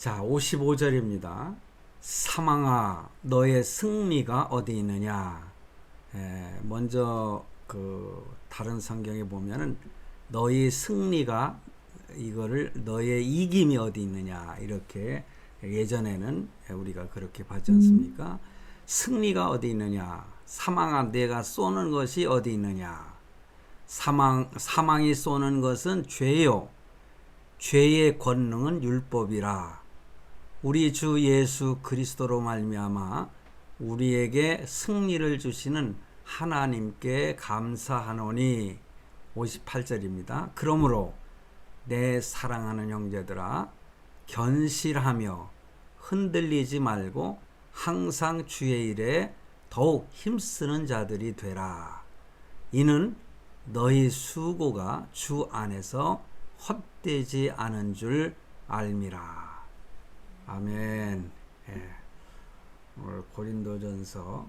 자, 55절입니다. 사망아, 너의 승리가 어디 있느냐? 먼저 다른 성경에 보면은 너의 승리가 이거를 너의 이김이 어디 있느냐 이렇게 예전에는 우리가 그렇게 봤지 않습니까? 승리가 어디 있느냐? 사망아, 내가 쏘는 것이 어디 있느냐? 사망이 쏘는 것은 죄요. 죄의 권능은 율법이라. 우리 주 예수 그리스도로 말미암아 우리에게 승리를 주시는 하나님께 감사하노니. 58절입니다. 그러므로 내 사랑하는 형제들아, 견실하며 흔들리지 말고 항상 주의 일에 더욱 힘쓰는 자들이 되라. 이는 너희 수고가 주 안에서 헛되지 않은 줄 알미라. 아멘. 오늘 고린도전서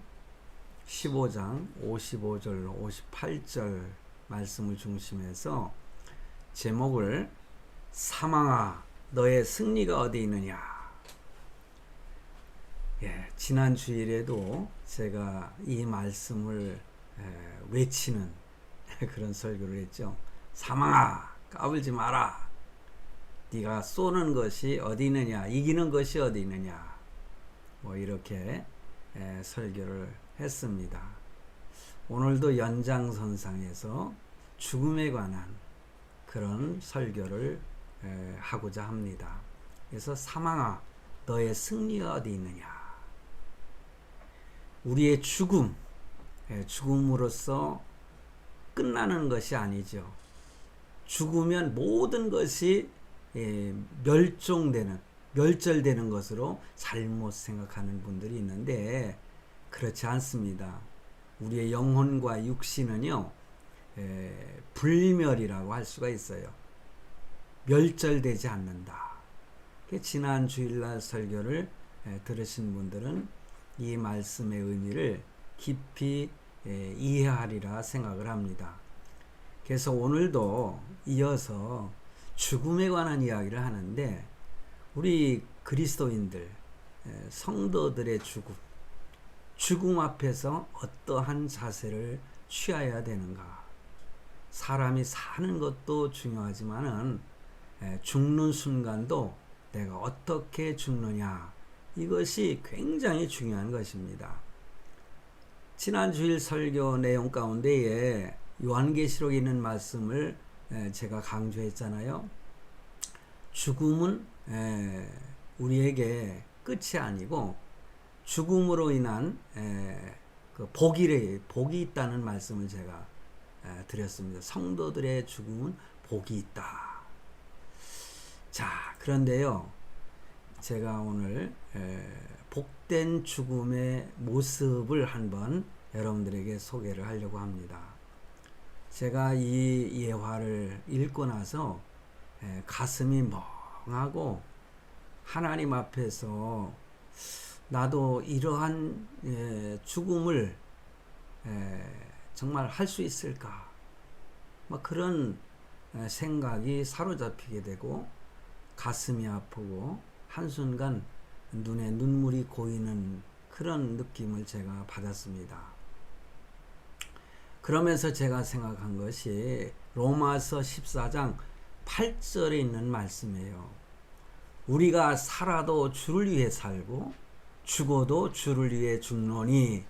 15장 55절 58절 말씀을 중심해서 제목을 사망아, 너의 승리가 어디 있느냐. 지난 주일에도 제가 이 말씀을 외치는 그런 설교를 했죠. 사망아, 까불지 마라. 네가 쏘는 것이 어디 있느냐, 이기는 것이 어디 있느냐, 이렇게 설교를 했습니다. 오늘도 연장선상에서 죽음에 관한 그런 설교를 하고자 합니다. 그래서 사망아, 너의 승리가 어디 있느냐. 우리의 죽음으로써 끝나는 것이 아니죠. 죽으면 모든 것이 멸절되는 것으로 잘못 생각하는 분들이 있는데 그렇지 않습니다. 우리의 영혼과 육신은요, 불멸이라고 할 수가 있어요. 멸절되지 않는다. 지난 주일날 설교를 들으신 분들은 이 말씀의 의미를 깊이 이해하리라 생각을 합니다. 그래서 오늘도 이어서 죽음에 관한 이야기를 하는데, 우리 그리스도인들, 성도들의 죽음 앞에서 어떠한 자세를 취해야 되는가. 사람이 사는 것도 중요하지만은 죽는 순간도 내가 어떻게 죽느냐, 이것이 굉장히 중요한 것입니다. 지난 주일 설교 내용 가운데에 요한계시록에 있는 말씀을 제가 강조했잖아요. 죽음은 우리에게 끝이 아니고 죽음으로 인한 복이 있다는 말씀을 제가 드렸습니다. 성도들의 죽음은 복이 있다. 자, 그런데요, 제가 오늘 복된 죽음의 모습을 한번 여러분들에게 소개를 하려고 합니다. 제가 이 예화를 읽고 나서 가슴이 멍하고, 하나님 앞에서 나도 이러한 죽음을 정말 할 수 있을까, 그런 생각이 사로잡히게 되고 가슴이 아프고 한순간 눈에 눈물이 고이는 그런 느낌을 제가 받았습니다. 그러면서 제가 생각한 것이 로마서 14장 8절에 있는 말씀이에요. 우리가 살아도 주를 위해 살고 죽어도 주를 위해 죽노니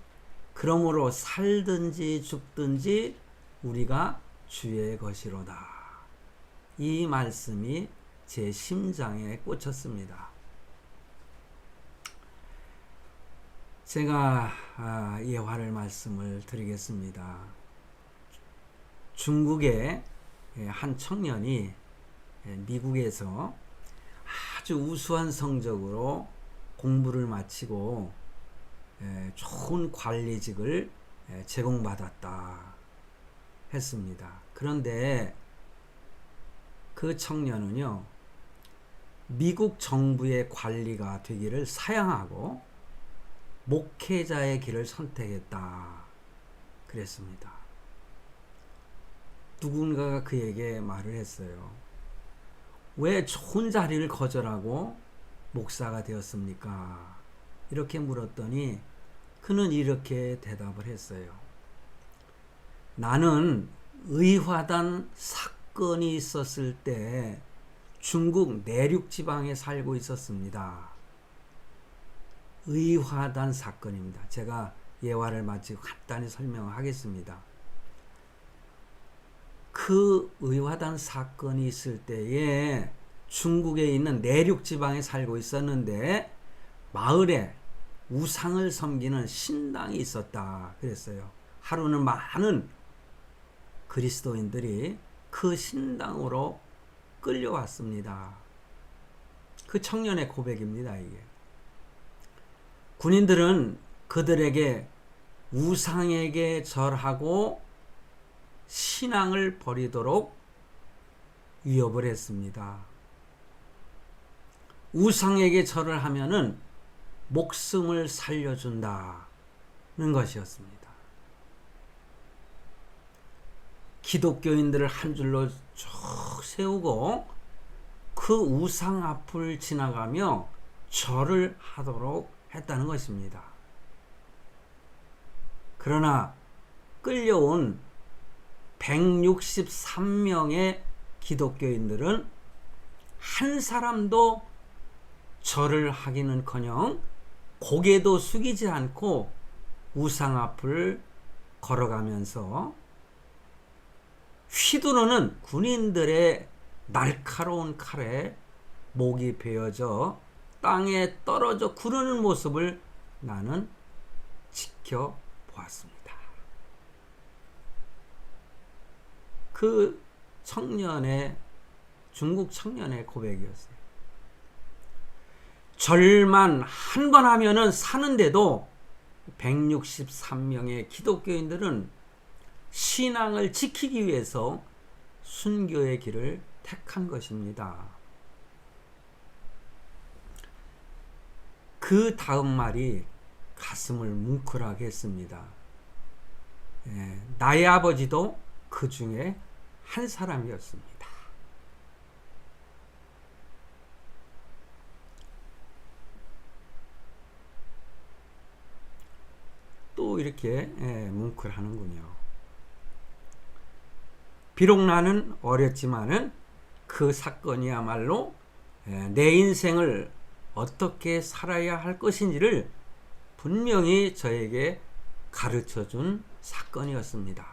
그러므로 살든지 죽든지 우리가 주의 것이로다. 이 말씀이 제 심장에 꽂혔습니다. 제가 예화를 말씀을 드리겠습니다. 중국의 한 청년이 미국에서 아주 우수한 성적으로 공부를 마치고 좋은 관리직을 제공받았다 했습니다. 그런데 그 청년은요, 미국 정부의 관리가 되기를 사양하고 목회자의 길을 선택했다 그랬습니다. 누군가가 그에게 말을 했어요. 왜 좋은 자리를 거절하고 목사가 되었습니까? 이렇게 물었더니 그는 이렇게 대답을 했어요. 나는 의화단 사건이 있었을 때 중국 내륙 지방에 살고 있었습니다. 의화단 사건입니다. 제가 예화를 마치고 간단히 설명하겠습니다. 그 의화단 사건이 있을 때에 중국에 있는 내륙 지방에 살고 있었는데 마을에 우상을 섬기는 신당이 있었다 그랬어요. 하루는 많은 그리스도인들이 그 신당으로 끌려왔습니다. 그 청년의 고백입니다. 이게 군인들은 그들에게 우상에게 절하고 신앙을 버리도록 위협을 했습니다. 우상에게 절을 하면은 목숨을 살려준다는 것이었습니다. 기독교인들을 한 줄로 쭉 세우고 그 우상 앞을 지나가며 절을 하도록 했다는 것입니다. 그러나 끌려온 163명의 기독교인들은 한 사람도 절을 하기는커녕 고개도 숙이지 않고 우상 앞을 걸어가면서 휘두르는 군인들의 날카로운 칼에 목이 베어져 땅에 떨어져 구르는 모습을 나는 지켜보았습니다. 그 청년의 중국 청년의 고백이었어요. 절만 한 번 하면은 사는데도 163명의 기독교인들은 신앙을 지키기 위해서 순교의 길을 택한 것입니다. 그 다음 말이 가슴을 뭉클하게 했습니다. 나의 아버지도 그 중에 한 사람이었습니다. 또 이렇게 뭉클하는군요. 비록 나는 어렸지만은 그 사건이야말로 내 인생을 어떻게 살아야 할 것인지를 분명히 저에게 가르쳐준 사건이었습니다.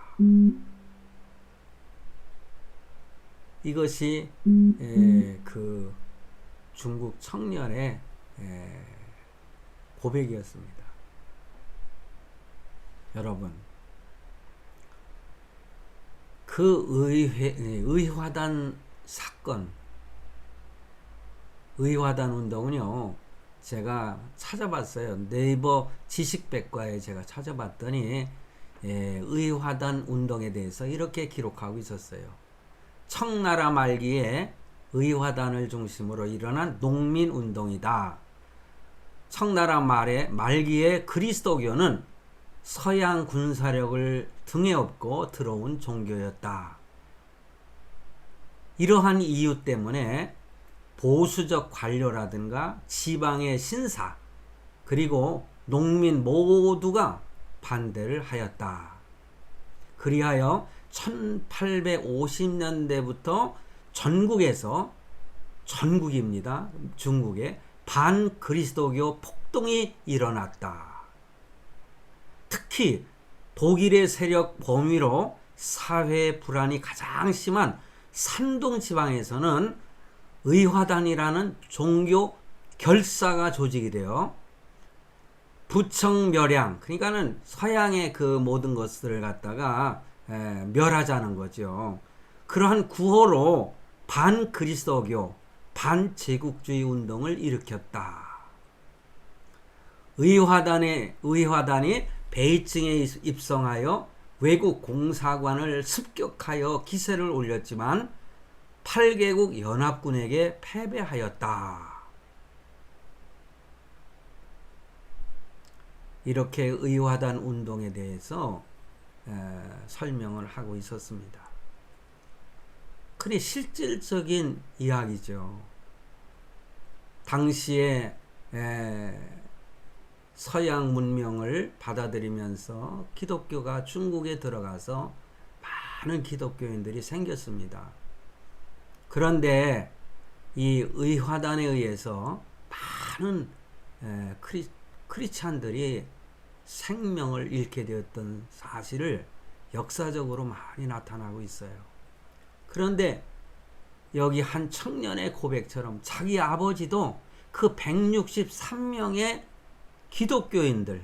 이것이 그 중국 청년의 고백이었습니다. 여러분, 그 의화단 사건, 의화단 운동은요, 제가 찾아봤어요. 네이버 지식백과에 제가 찾아봤더니 의화단 운동에 대해서 이렇게 기록하고 있었어요. 청나라 말기에 의화단을 중심으로 일어난 농민운동이다. 청나라 말기에 그리스도교는 서양 군사력을 등에 업고 들어온 종교였다. 이러한 이유 때문에 보수적 관료라든가 지방의 신사 그리고 농민 모두가 반대를 하였다. 그리하여 1850년대부터 전국입니다. 중국에 반그리스도교 폭동이 일어났다. 특히 독일의 세력 범위로 사회 불안이 가장 심한 산동 지방에서는 의화단이라는 종교 결사가 조직이 되어 부청멸양, 그러니까는 서양의 그 모든 것들을 갖다가 멸하자는 거죠. 그러한 구호로 반그리스도교, 반제국주의 운동을 일으켰다. 의화단이 베이징에 입성하여 외국 공사관을 습격하여 기세를 올렸지만 8개국 연합군에게 패배하였다. 이렇게 의화단 운동에 대해서 설명을 하고 있었습니다. 그니 실질적인 이야기죠. 당시에 서양 문명을 받아들이면서 기독교가 중국에 들어가서 많은 기독교인들이 생겼습니다. 그런데 이 의화단에 의해서 많은 크리스찬들이 생명을 잃게 되었던 사실을 역사적으로 많이 나타나고 있어요. 그런데 여기 한 청년의 고백처럼 자기 아버지도 그 163명의 기독교인들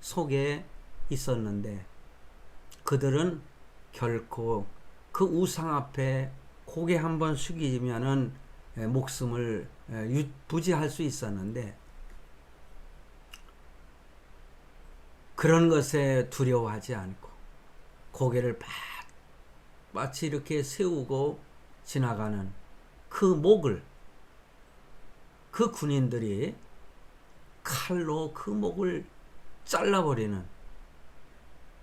속에 있었는데 그들은 결코 그 우상 앞에 고개 한번 숙이면은 목숨을 부지할 수 있었는데 그런 것에 두려워하지 않고 고개를 마치 이렇게 세우고 지나가는 그 목을 그 군인들이 칼로 그 목을 잘라버리는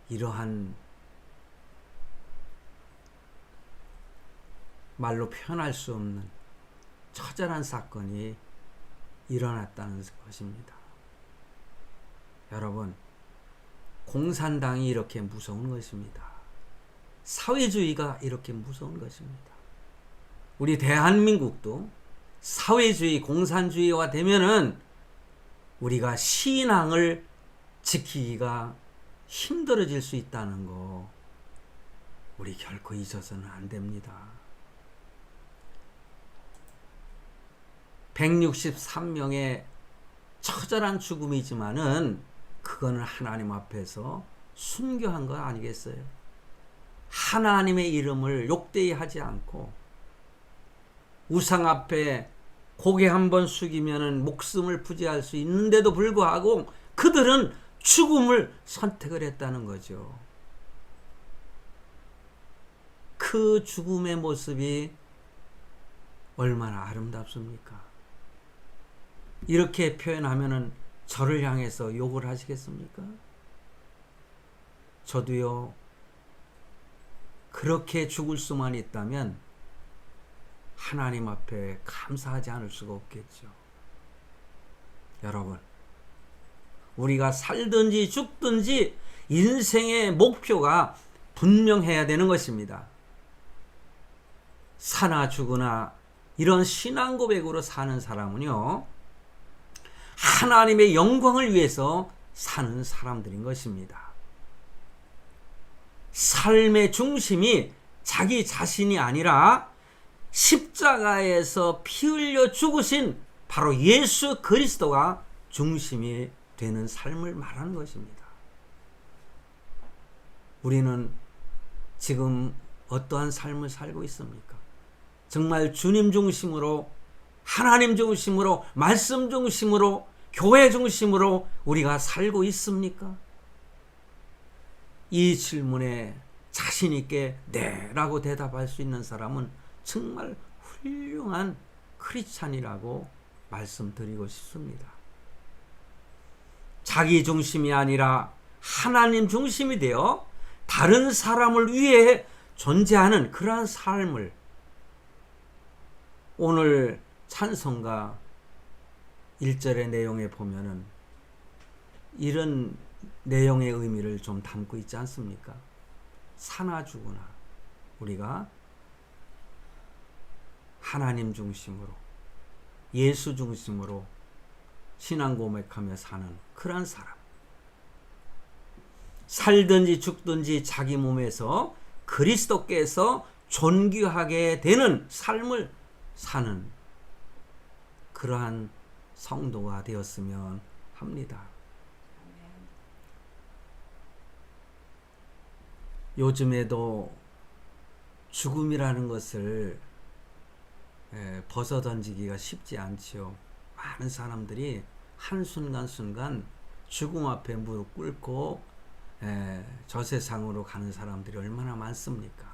이러한 말로 표현할 수 없는 처절한 사건이 일어났다는 것입니다. 여러분, 공산당이 이렇게 무서운 것입니다. 사회주의가 이렇게 무서운 것입니다. 우리 대한민국도 사회주의, 공산주의가 되면은 우리가 신앙을 지키기가 힘들어질 수 있다는 거 우리 결코 잊어서는 안 됩니다. 163명의 처절한 죽음이지만은 그거는 하나님 앞에서 순교한 거 아니겠어요? 하나님의 이름을 욕되이 하지 않고 우상 앞에 고개 한번 숙이면은 목숨을 부지할 수 있는데도 불구하고 그들은 죽음을 선택을 했다는 거죠. 그 죽음의 모습이 얼마나 아름답습니까? 이렇게 표현하면은 저를 향해서 욕을 하시겠습니까? 저도요, 그렇게 죽을 수만 있다면 하나님 앞에 감사하지 않을 수가 없겠죠. 여러분, 우리가 살든지 죽든지 인생의 목표가 분명해야 되는 것입니다. 사나 죽으나 이런 신앙 고백으로 사는 사람은요, 하나님의 영광을 위해서 사는 사람들인 것입니다. 삶의 중심이 자기 자신이 아니라 십자가에서 피 흘려 죽으신 바로 예수 그리스도가 중심이 되는 삶을 말하는 것입니다. 우리는 지금 어떠한 삶을 살고 있습니까? 정말 주님 중심으로, 하나님 중심으로, 말씀 중심으로, 교회 중심으로 우리가 살고 있습니까? 이 질문에 자신 있게 네라고 대답할 수 있는 사람은 정말 훌륭한 크리스찬이라고 말씀드리고 싶습니다. 자기 중심이 아니라 하나님 중심이 되어 다른 사람을 위해 존재하는 그러한 삶을 오늘 찬송가 1절의 내용에 보면은 이런 내용의 의미를 좀 담고 있지 않습니까? 사나 죽으나 우리가 하나님 중심으로, 예수 중심으로 신앙 고백하며 사는 그런 사람. 살든지 죽든지 자기 몸에서 그리스도께서 존귀하게 되는 삶을 사는 그러한 성도가 되었으면 합니다. 요즘에도 죽음이라는 것을 벗어던지기가 쉽지 않지요. 많은 사람들이 한순간순간 죽음 앞에 무릎 꿇고 저 세상으로 가는 사람들이 얼마나 많습니까?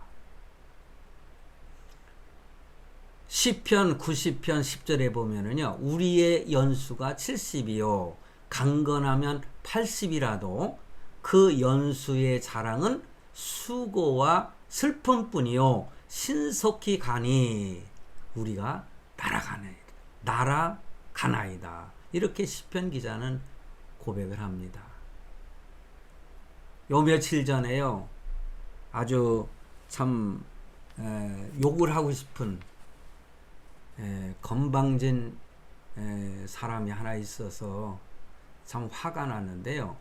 시편 90편 10절에 보면은요, 우리의 연수가 70이요 강건하면 80이라도 그 연수의 자랑은 수고와 슬픔뿐이요 신속히 가니 우리가 날아가네. 날아가는 하나이다. 이렇게 시편 기자는 고백을 합니다. 요 며칠 전에요. 아주 참 욕을 하고 싶은 건방진 사람이 하나 있어서 참 화가 났는데요.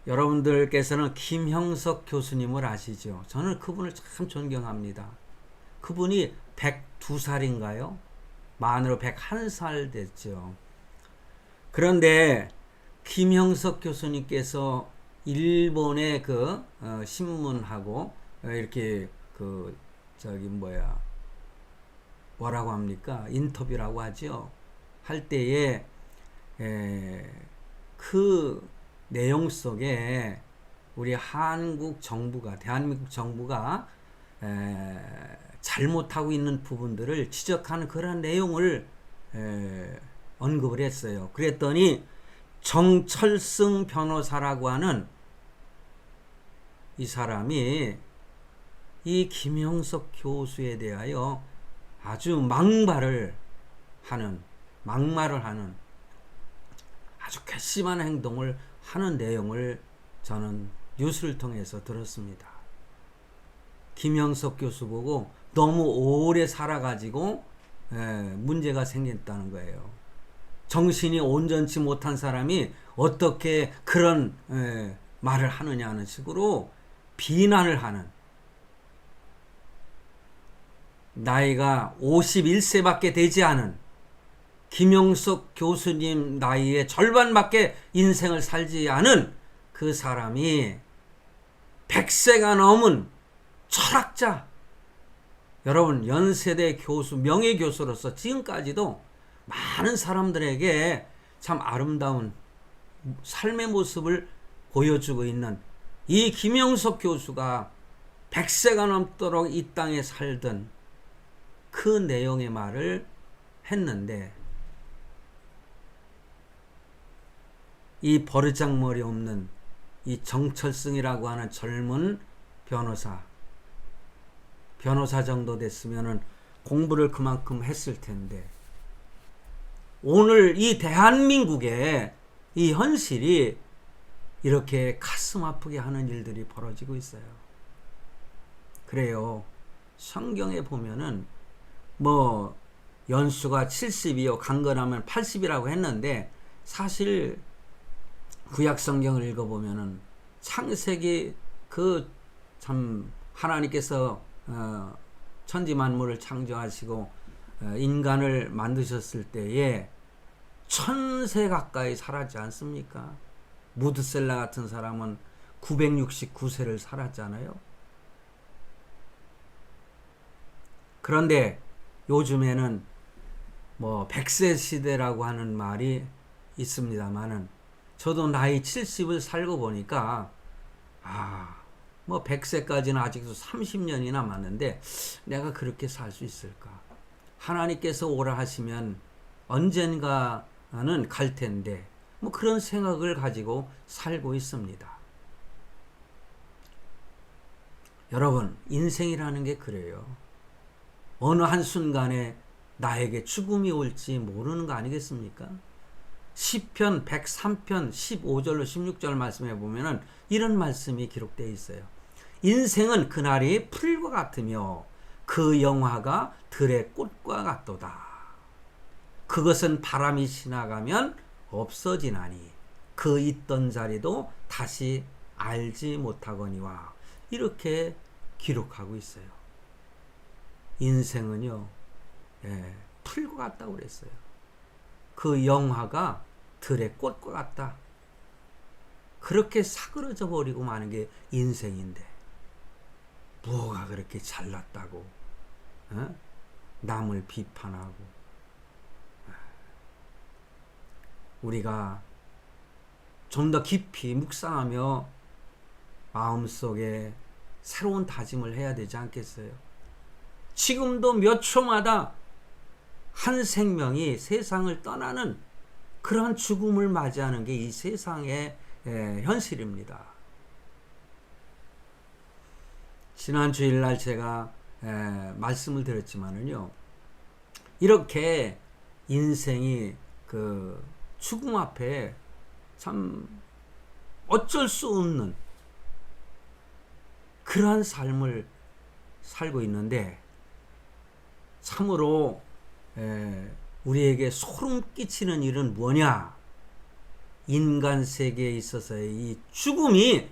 여러분들께서는 김형석 교수님을 아시죠? 저는 그분을 참 존경합니다. 그분이 102살인가요? 만으로 101살 됐죠. 그런데 김형석 교수님께서 일본의 그 신문하고 이렇게 뭐라고 합니까? 인터뷰라고 하죠. 할 때에 그 내용 속에 우리 한국 정부가, 대한민국 정부가 잘못하고 있는 부분들을 지적하는 그런 내용을 언급을 했어요. 그랬더니 정철승 변호사라고 하는 이 사람이 이 김형석 교수에 대하여 아주 막말을 하는 아주 괘씸한 행동을 하는 내용을 저는 뉴스를 통해서 들었습니다. 김형석 교수 보고 너무 오래 살아가지고 문제가 생겼다는 거예요. 정신이 온전치 못한 사람이 어떻게 그런 말을 하느냐는 식으로 비난을 하는, 나이가 51세밖에 되지 않은 김형석 교수님 나이의 절반밖에 인생을 살지 않은 그 사람이 100세가 넘은 철학자, 여러분 연세대 교수, 명예교수로서 지금까지도 많은 사람들에게 참 아름다운 삶의 모습을 보여주고 있는 이 김형석 교수가 100세가 넘도록 이 땅에 살던 그 내용의 말을 했는데, 이 버르장머리 없는 이 정철승이라고 하는 젊은 변호사 정도 됐으면은 공부를 그만큼 했을 텐데, 오늘 이 대한민국의 이 현실이 이렇게 가슴 아프게 하는 일들이 벌어지고 있어요. 그래요. 성경에 보면은 뭐 연수가 70이요 강건하면 80이라고 했는데, 사실 구약 성경을 읽어보면은 창세기 그 참 하나님께서 천지 만물을 창조하시고 인간을 만드셨을 때에 1000세 가까이 살았지 않습니까? 무드셀라 같은 사람은 969세를 살았잖아요. 그런데 요즘에는 뭐 100세 시대라고 하는 말이 있습니다만은, 저도 나이 70을 살고 보니까 뭐 100세까지는 아직도 30년이 남았는데 내가 그렇게 살 수 있을까? 하나님께서 오라 하시면 언젠가는 갈 텐데, 뭐 그런 생각을 가지고 살고 있습니다. 여러분, 인생이라는 게 그래요. 어느 한순간에 나에게 죽음이 올지 모르는 거 아니겠습니까? 시편 103편 15절로 16절 말씀해 보면은 이런 말씀이 기록되어 있어요. 인생은 그날이 풀과 같으며 그 영화가 들의 꽃과 같도다. 그것은 바람이 지나가면 없어지나니 그 있던 자리도 다시 알지 못하거니와. 이렇게 기록하고 있어요. 인생은요, 풀과 같다고 그랬어요. 그 영화가 들의 꽃과 같다. 그렇게 사그러져 버리고 마는 게 인생인데, 뭐가 그렇게 잘났다고 남을 비판하고. 우리가 좀 더 깊이 묵상하며 마음속에 새로운 다짐을 해야 되지 않겠어요? 지금도 몇 초마다 한 생명이 세상을 떠나는 그런 죽음을 맞이하는 게 이 세상의 현실입니다. 지난 주일날 제가 말씀을 드렸지만은요, 이렇게 인생이 죽음 앞에 참 어쩔 수 없는 그러한 삶을 살고 있는데, 참으로 우리에게 소름 끼치는 일은 뭐냐? 인간 세계에 있어서의 이 죽음이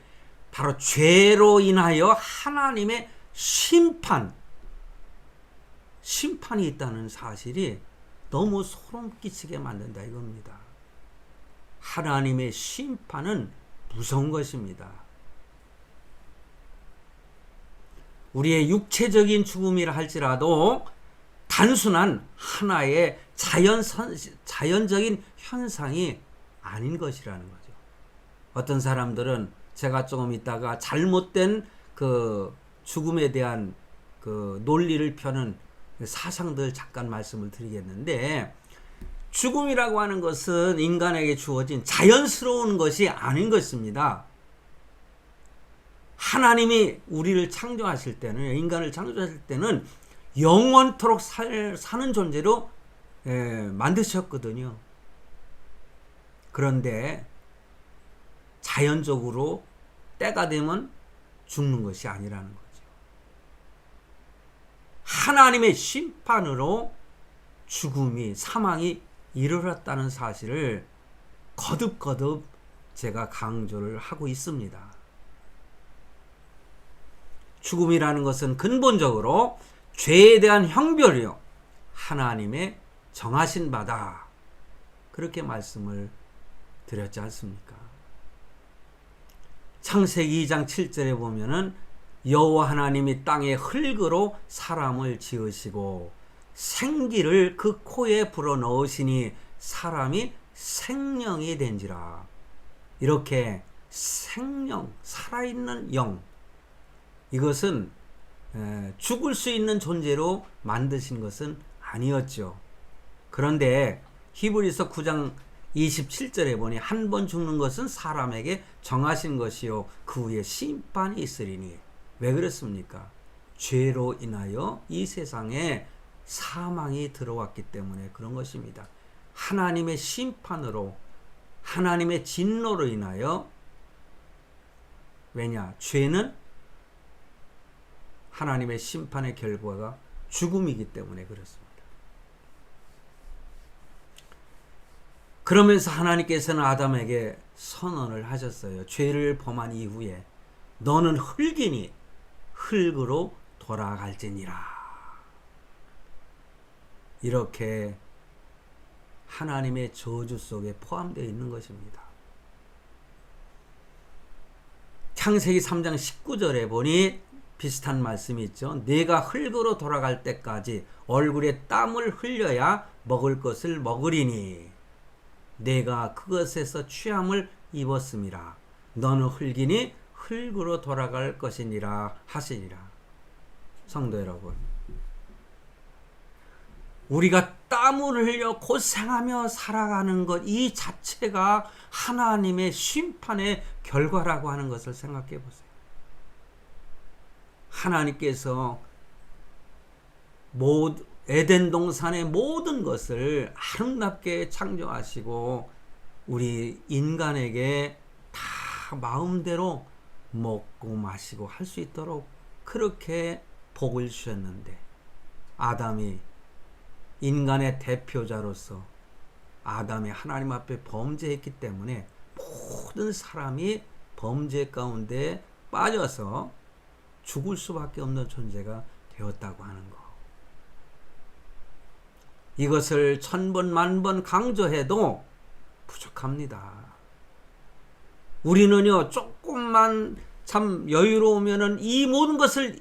바로 죄로 인하여 하나님의 심판이 있다는 사실이 너무 소름 끼치게 만든다 이겁니다. 하나님의 심판은 무서운 것입니다. 우리의 육체적인 죽음이라 할지라도 단순한 하나의 자연적인 현상이 아닌 것이라는 거죠. 어떤 사람들은 제가 조금 있다가 잘못된 죽음에 대한 논리를 펴는 사상들 잠깐 말씀을 드리겠는데, 죽음이라고 하는 것은 인간에게 주어진 자연스러운 것이 아닌 것입니다. 하나님이 우리를 창조하실 때는, 인간을 창조하실 때는 영원토록 사는 존재로 만드셨거든요. 그런데 자연적으로 때가 되면 죽는 것이 아니라는 거죠. 하나님의 심판으로 사망이 이르렀다는 사실을 거듭 제가 강조를 하고 있습니다. 죽음이라는 것은 근본적으로 죄에 대한 형벌이요, 하나님의 정하신 바다, 그렇게 말씀을 드렸지 않습니까? 창세기 2장 7절에 보면은 여호와 하나님이 땅에 흙으로 사람을 지으시고 생기를 그 코에 불어넣으시니 사람이 생명이 된지라. 이렇게 생명, 살아있는 영, 이것은 죽을 수 있는 존재로 만드신 것은 아니었죠. 그런데 히브리서 9장 27절에 보니 한 번 죽는 것은 사람에게 정하신 것이요 그 후에 심판이 있으리니. 왜 그렇습니까? 죄로 인하여 이 세상에 사망이 들어왔기 때문에 그런 것입니다. 하나님의 심판으로, 하나님의 진노로 인하여, 왜냐? 죄는 하나님의 심판의 결과가 죽음이기 때문에 그렇습니다. 그러면서 하나님께서는 아담에게 선언을 하셨어요. 죄를 범한 이후에 너는 흙이니 흙으로 돌아갈지니라. 이렇게 하나님의 저주 속에 포함되어 있는 것입니다. 창세기 3장 19절에 보니 비슷한 말씀이 있죠. 네가 흙으로 돌아갈 때까지 얼굴에 땀을 흘려야 먹을 것을 먹으리니 내가 그것에서 취함을 입었음이라. 너는 흙이니 흙으로 돌아갈 것이니라 하시니라. 성도 여러분, 우리가 땀을 흘려 고생하며 살아가는 것, 이 자체가 하나님의 심판의 결과라고 하는 것을 생각해 보세요. 하나님께서 에덴 동산의 모든 것을 아름답게 창조하시고 우리 인간에게 다 마음대로 먹고 마시고 할 수 있도록 그렇게 복을 주셨는데, 아담이 인간의 대표자로서 아담이 하나님 앞에 범죄했기 때문에 모든 사람이 범죄 가운데 빠져서 죽을 수밖에 없는 존재가 되었다고 하는 것. 이것을 1000번 만번 강조해도 부족합니다. 우리는요, 조금만 참 여유로우면은 이 모든 것을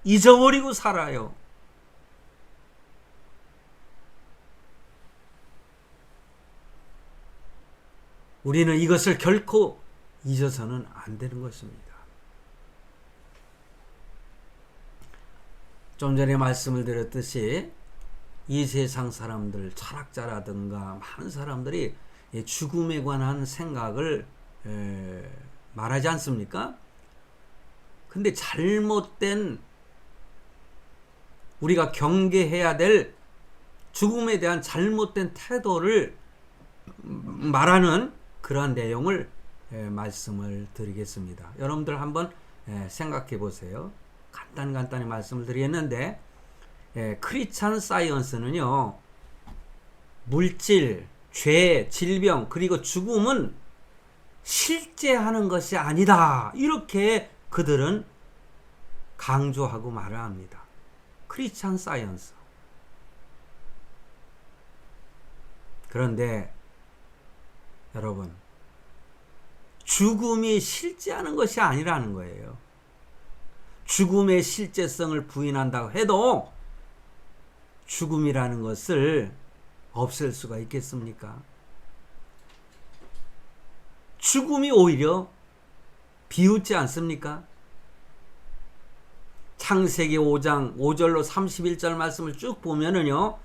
잊어버리고 살아요. 우리는 이것을 결코 잊어서는 안 되는 것입니다. 좀 전에 말씀을 드렸듯이 이 세상 사람들, 철학자라든가 많은 사람들이 죽음에 관한 생각을 말하지 않습니까? 근데 잘못된, 우리가 경계해야 될 죽음에 대한 잘못된 태도를 말하는 그러한 내용을 말씀을 드리겠습니다. 여러분들 한번 생각해 보세요. 간단히 말씀을 드리겠는데, 크리스찬 사이언스는요, 물질, 죄, 질병, 그리고 죽음은 실제 하는 것이 아니다. 이렇게 그들은 강조하고 말을 합니다. 크리스찬 사이언스. 그런데 여러분, 죽음이 실제하는 것이 아니라는 거예요. 죽음의 실제성을 부인한다고 해도 죽음이라는 것을 없앨 수가 있겠습니까? 죽음이 오히려 비웃지 않습니까? 창세기 5장 5절로 31절 말씀을 쭉 보면은요,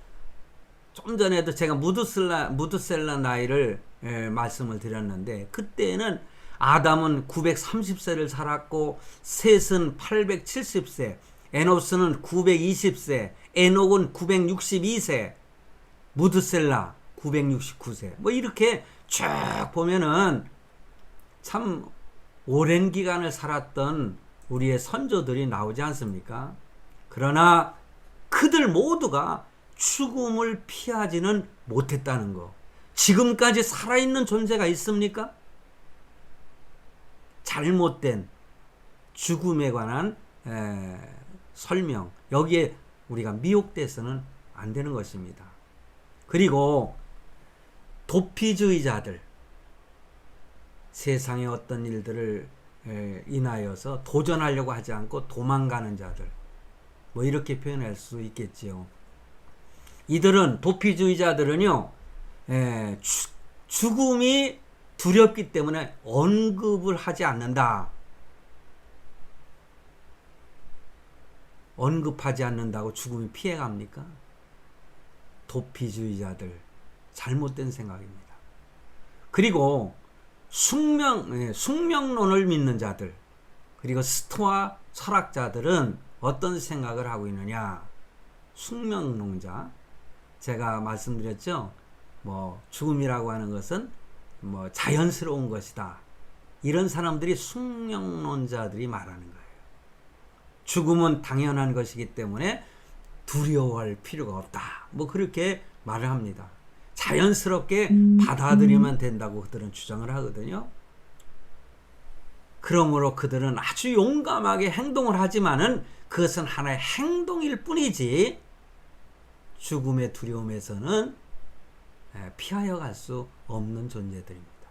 좀 전에도 제가 무드셀라 나이를 말씀을 드렸는데, 그때는 아담은 930세를 살았고, 셋은 870세, 에노스는 920세, 에녹은 962세, 무드셀라 969세. 뭐 이렇게 쭉 보면은 참 오랜 기간을 살았던 우리의 선조들이 나오지 않습니까? 그러나 그들 모두가 죽음을 피하지는 못했다는 거. 지금까지 살아있는 존재가 있습니까? 잘못된 죽음에 관한 설명, 여기에 우리가 미혹돼서는 안 되는 것입니다. 그리고 도피주의자들, 세상의 어떤 일들을 인하여서 도전하려고 하지 않고 도망가는 자들, 뭐 이렇게 표현할 수 있겠지요. 이들은, 도피주의자들은요, 죽음이 두렵기 때문에 언급을 하지 않는다. 언급하지 않는다고 죽음이 피해갑니까? 도피주의자들, 잘못된 생각입니다. 그리고 숙명론을 믿는 자들, 그리고 스토아 철학자들은 어떤 생각을 하고 있느냐? 숙명론자, 제가 말씀드렸죠. 뭐 죽음이라고 하는 것은 뭐 자연스러운 것이다. 이런 사람들이 숙명론자들이 말하는 거예요. 죽음은 당연한 것이기 때문에 두려워할 필요가 없다. 뭐 그렇게 말을 합니다. 자연스럽게 받아들이면 된다고 그들은 주장을 하거든요. 그러므로 그들은 아주 용감하게 행동을 하지만은 그것은 하나의 행동일 뿐이지 죽음의 두려움에서는 피하여 갈 수 없는 존재들입니다.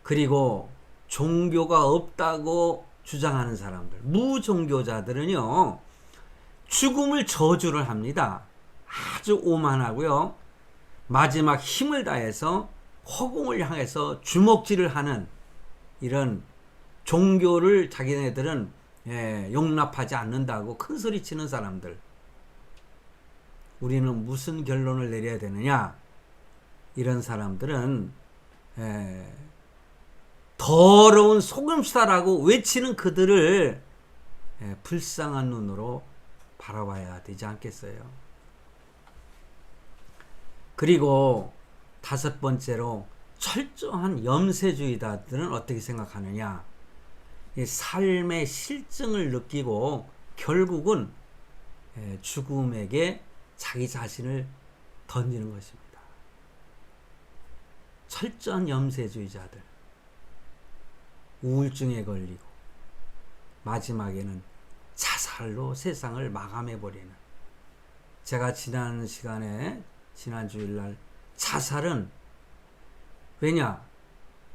그리고 종교가 없다고 주장하는 사람들, 무종교자들은요, 죽음을 저주를 합니다. 아주 오만하고요, 마지막 힘을 다해서 허공을 향해서 주먹질을 하는 이런 종교를 자기네들은 용납하지 않는다고 큰소리 치는 사람들. 우리는 무슨 결론을 내려야 되느냐? 이런 사람들은 더러운 속임수다라고 외치는 그들을 불쌍한 눈으로 바라봐야 되지 않겠어요? 그리고 다섯 번째로, 철저한 염세주의자들은 어떻게 생각하느냐? 이 삶의 실증을 느끼고 결국은 죽음에게 자기 자신을 던지는 것입니다. 철저한 염세주의자들, 우울증에 걸리고 마지막에는 자살로 세상을 마감해버리는, 제가 지난 주일날 자살은, 왜냐?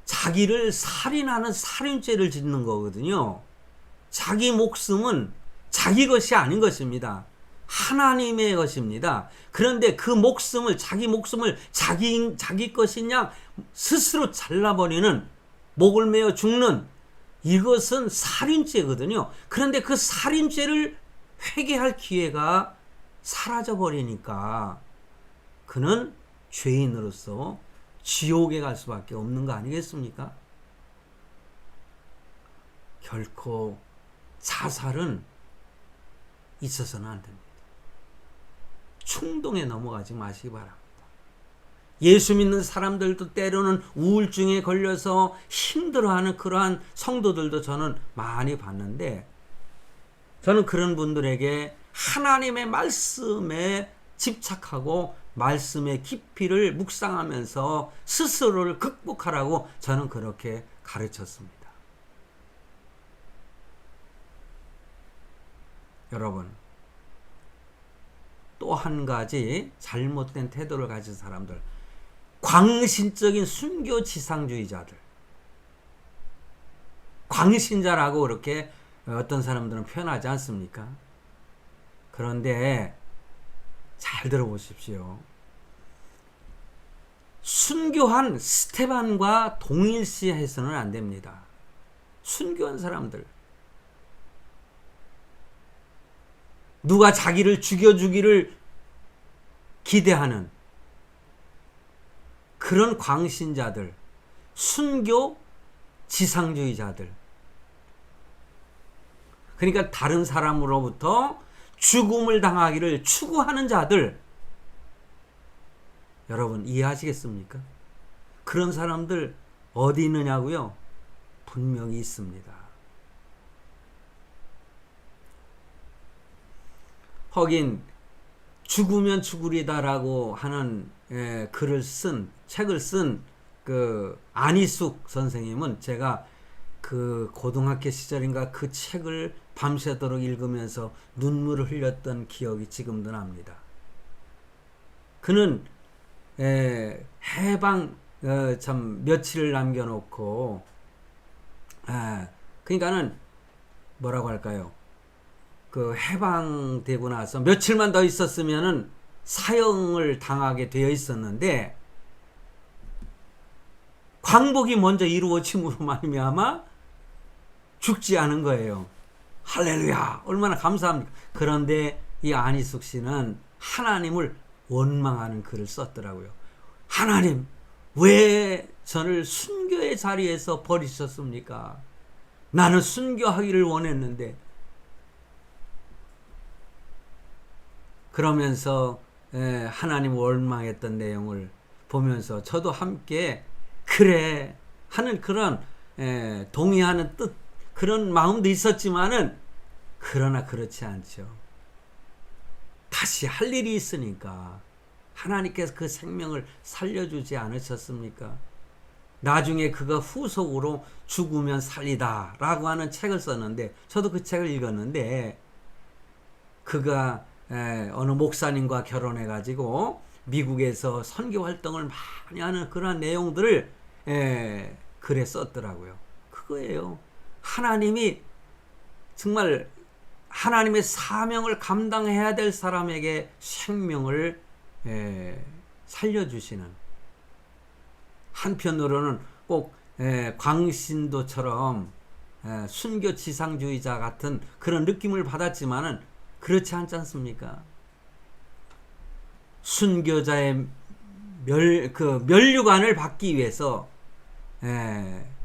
자기를 살인하는 살인죄를 짓는 거거든요. 자기 목숨은 자기 것이 아닌 것입니다. 하나님의 것입니다. 그런데 그 목숨을, 자기 목숨을 자기 것이냐 스스로 잘라버리는, 목을 메어 죽는, 이것은 살인죄거든요. 그런데 그 살인죄를 회개할 기회가 사라져버리니까 그는 죄인으로서 지옥에 갈 수밖에 없는 거 아니겠습니까? 결코 자살은 있어서는 안 됩니다. 충동에 넘어가지 마시기 바랍니다. 예수 믿는 사람들도 때로는 우울증에 걸려서 힘들어하는 그러한 성도들도 저는 많이 봤는데, 저는 그런 분들에게 하나님의 말씀에 집착하고 말씀의 깊이를 묵상하면서 스스로를 극복하라고 저는 그렇게 가르쳤습니다. 여러분, 또 한 가지 잘못된 태도를 가진 사람들, 광신적인 순교지상주의자들, 광신자라고 그렇게 어떤 사람들은 표현하지 않습니까? 그런데 잘 들어보십시오. 순교한 스테반과 동일시해서는 안 됩니다. 순교한 사람들, 누가 자기를 죽여주기를 기대하는 그런 광신자들, 순교 지상주의자들, 그러니까 다른 사람으로부터 죽음을 당하기를 추구하는 자들, 여러분 이해하시겠습니까? 그런 사람들 어디 있느냐고요? 분명히 있습니다. 하긴 죽으면 죽으리다라고 하는 책을 쓴 그 안희숙 선생님은 제가 그 고등학교 시절인가 그 책을 밤새도록 읽으면서 눈물을 흘렸던 기억이 지금도 납니다. 그는 해방 참 며칠을 남겨놓고 그러니까는 뭐라고 할까요? 그 해방되고 나서 며칠만 더 있었으면은 사형을 당하게 되어 있었는데 광복이 먼저 이루어짐으로 말미암아 죽지 않은 거예요. 할렐루야! 얼마나 감사합니까? 그런데 이 안희숙 씨는 하나님을 원망하는 글을 썼더라고요. 하나님, 왜 저를 순교의 자리에서 버리셨습니까? 나는 순교하기를 원했는데. 그러면서 하나님 원망했던 내용을 보면서 저도 함께 그래 하는 그런 동의하는 뜻, 그런 마음도 있었지만은 그러나 그렇지 않죠. 다시 할 일이 있으니까 하나님께서 그 생명을 살려주지 않으셨습니까? 나중에 그가 후속으로 죽으면 살리다 라고 하는 책을 썼는데, 저도 그 책을 읽었는데, 그가 어느 목사님과 결혼해 가지고 미국에서 선교 활동을 많이 하는 그러한 내용들을 글에 썼더라고요. 그거예요. 하나님이 정말 하나님의 사명을 감당해야 될 사람에게 생명을 살려주시는, 한편으로는 꼭 광신도처럼 순교 지상주의자 같은 그런 느낌을 받았지만은 그렇지 않지 않습니까? 순교자의 면류관을 받기 위해서,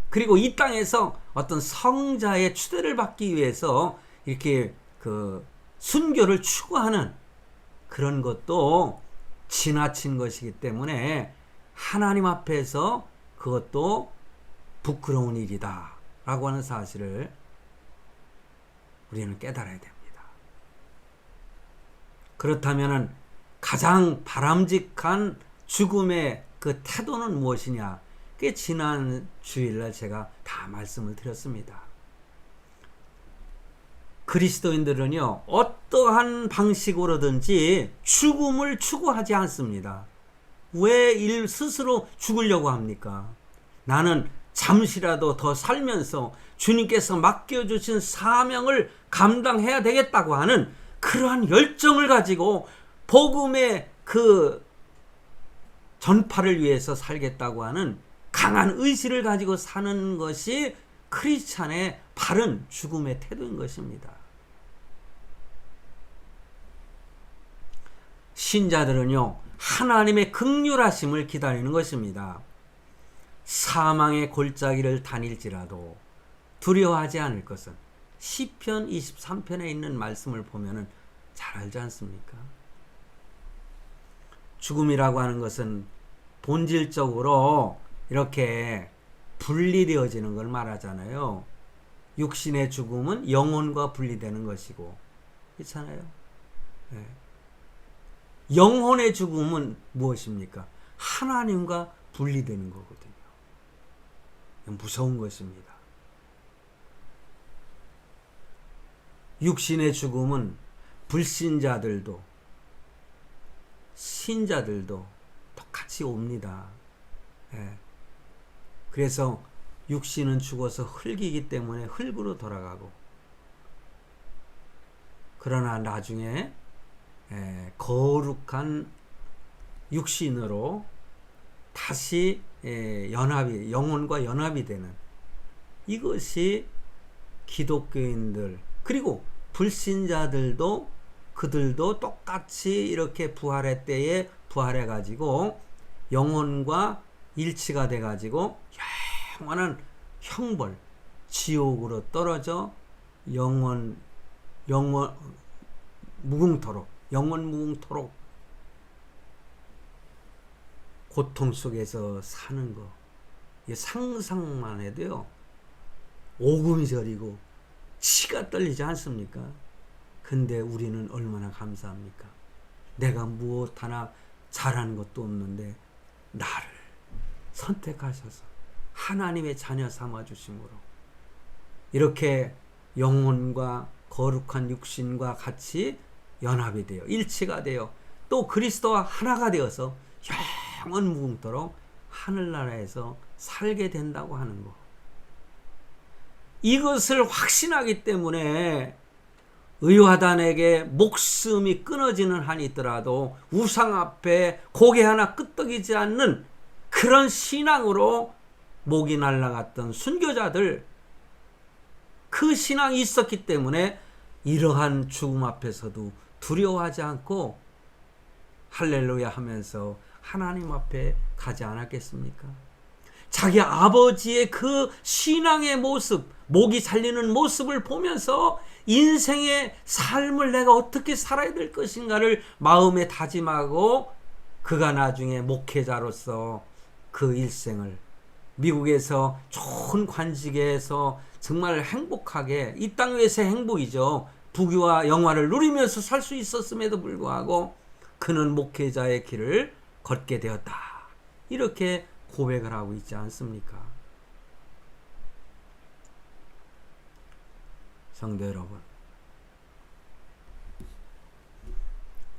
그리고 이 땅에서 어떤 성자의 추대를 받기 위해서 이렇게 그 순교를 추구하는 그런 것도 지나친 것이기 때문에 하나님 앞에서 그것도 부끄러운 일이다 라고 하는 사실을 우리는 깨달아야 됩니다. 그렇다면 가장 바람직한 죽음의 그 태도는 무엇이냐? 그게 지난 주일날 제가 다 말씀을 드렸습니다. 그리스도인들은요, 어떠한 방식으로든지 죽음을 추구하지 않습니다. 왜 스스로 죽으려고 합니까? 나는 잠시라도 더 살면서 주님께서 맡겨주신 사명을 감당해야 되겠다고 하는 그러한 열정을 가지고 복음의 그 전파를 위해서 살겠다고 하는 강한 의지를 가지고 사는 것이 크리스찬의 바른 죽음의 태도인 것입니다. 신자들은요, 하나님의 긍휼하심을 기다리는 것입니다. 사망의 골짜기를 다닐지라도 두려워하지 않을 것은 시편 23편에 있는 말씀을 보면은 잘 알지 않습니까? 죽음이라고 하는 것은 본질적으로 이렇게 분리되어지는 걸 말하잖아요. 육신의 죽음은 영혼과 분리되는 것이고, 그렇잖아요. 네. 영혼의 죽음은 무엇입니까? 하나님과 분리되는 거거든요. 무서운 것입니다. 육신의 죽음은 불신자들도 신자들도 똑같이 옵니다. 예. 그래서 육신은 죽어서 흙이기 때문에 흙으로 돌아가고, 그러나 나중에 거룩한 육신으로 다시 영혼과 연합이 되는, 이것이 기독교인들 그리고 불신자들도 그들도 똑같이 이렇게 부활의 때에 부활해 가지고 영혼과 일치가 돼 가지고 영원한 형벌 지옥으로 떨어져 영원 무궁토록 고통 속에서 사는 거, 상상만 해도요 오금이 저리고 치가 떨리지 않습니까? 근데 우리는 얼마나 감사합니까? 내가 무엇 하나 잘하는 것도 없는데 나를 선택하셔서 하나님의 자녀 삼아주심으로 이렇게 영혼과 거룩한 육신과 같이 연합이 되어 일치가 되어 또 그리스도와 하나가 되어서 영원 무궁토록 하늘나라에서 살게 된다고 하는 거. 이것을 확신하기 때문에 의화단에게 목숨이 끊어지는 한이 있더라도 우상 앞에 고개 하나 끄떡이지 않는 그런 신앙으로 목이 날아갔던 순교자들, 그 신앙이 있었기 때문에 이러한 죽음 앞에서도 두려워하지 않고 할렐루야 하면서 하나님 앞에 가지 않았겠습니까? 자기 아버지의 그 신앙의 모습, 목이 잘리는 모습을 보면서 인생의 삶을 내가 어떻게 살아야 될 것인가를 마음에 다짐하고 그가 나중에 목회자로서 그 일생을 미국에서 좋은 관직에서 정말 행복하게, 이 땅 위에서의 행복이죠. 부귀와 영화를 누리면서 살 수 있었음에도 불구하고 그는 목회자의 길을 걷게 되었다. 이렇게 고백을 하고 있지 않습니까? 성도 여러분,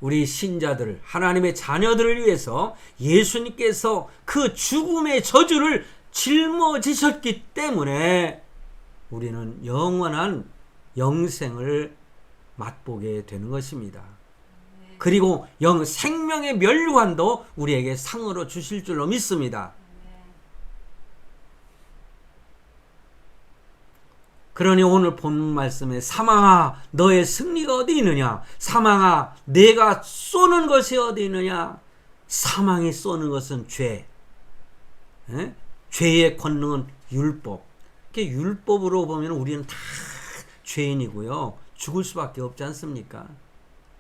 우리 신자들, 하나님의 자녀들을 위해서 예수님께서 그 죽음의 저주를 짊어지셨기 때문에 우리는 영원한 영생을 맛보게 되는 것입니다. 그리고 생명의 멸류관도 우리에게 상으로 주실 줄로 믿습니다. 그러니 오늘 본 말씀에 사망아 너의 승리가 어디 있느냐, 사망아 내가 쏘는 것이 어디 있느냐. 사망이 쏘는 것은 죄, 죄의 권능은 율법. 율법으로 보면 우리는 다 죄인이고요, 죽을 수밖에 없지 않습니까?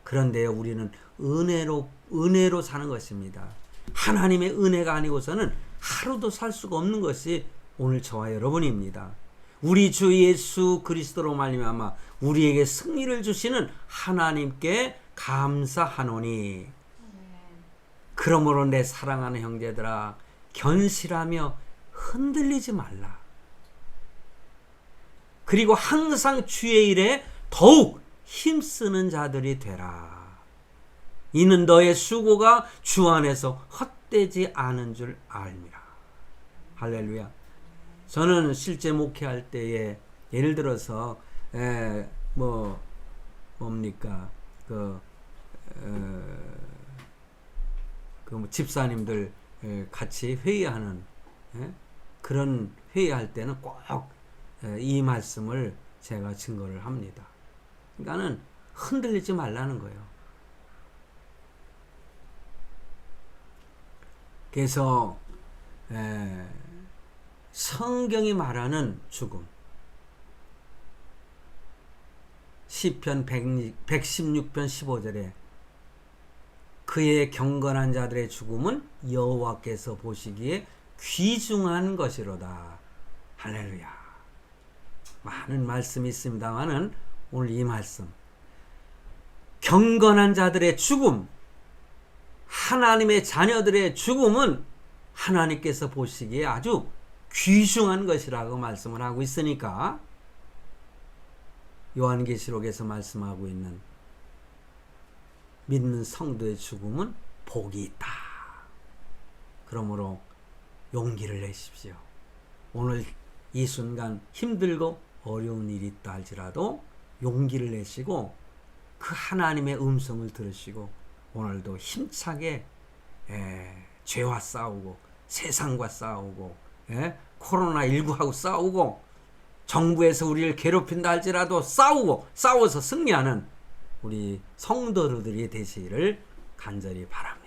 그런데 우리는 은혜로 사는 것입니다. 하나님의 은혜가 아니고서는 하루도 살 수가 없는 것이 오늘 저와 여러분입니다. 우리 주 예수 그리스도로 말미암아 우리에게 승리를 주시는 하나님께 감사하노니, 그러므로 내 사랑하는 형제들아 견실하며 흔들리지 말라. 그리고 항상 주의 일에 더욱 힘쓰는 자들이 되라. 이는 너의 수고가 주 안에서 헛되지 않은 줄 알미라. 할렐루야. 저는 실제 목회할 때에 예를 들어서 집사님들 같이 회의하는 그런 회의할 때는 꼭 이 말씀을 제가 증거를 합니다. 그러니까는 흔들리지 말라는 거예요. 그래서 성경이 말하는 죽음, 시편 116편 15절에 그의 경건한 자들의 죽음은 여호와께서 보시기에 귀중한 것이로다. 할렐루야. 많은 말씀이 있습니다만은 오늘 이 말씀, 경건한 자들의 죽음, 하나님의 자녀들의 죽음은 하나님께서 보시기에 아주 귀중한 것이라고 말씀을 하고 있으니까 요한계시록에서 말씀하고 있는 믿는 성도의 죽음은 복이 있다. 그러므로 용기를 내십시오. 오늘 이 순간 힘들고 어려운 일이 있다 할지라도 용기를 내시고 그 하나님의 음성을 들으시고 오늘도 힘차게 죄와 싸우고 세상과 싸우고 코로나19하고 싸우고 정부에서 우리를 괴롭힌다 할지라도 싸워서 승리하는 우리 성도들이 되시기를 간절히 바랍니다.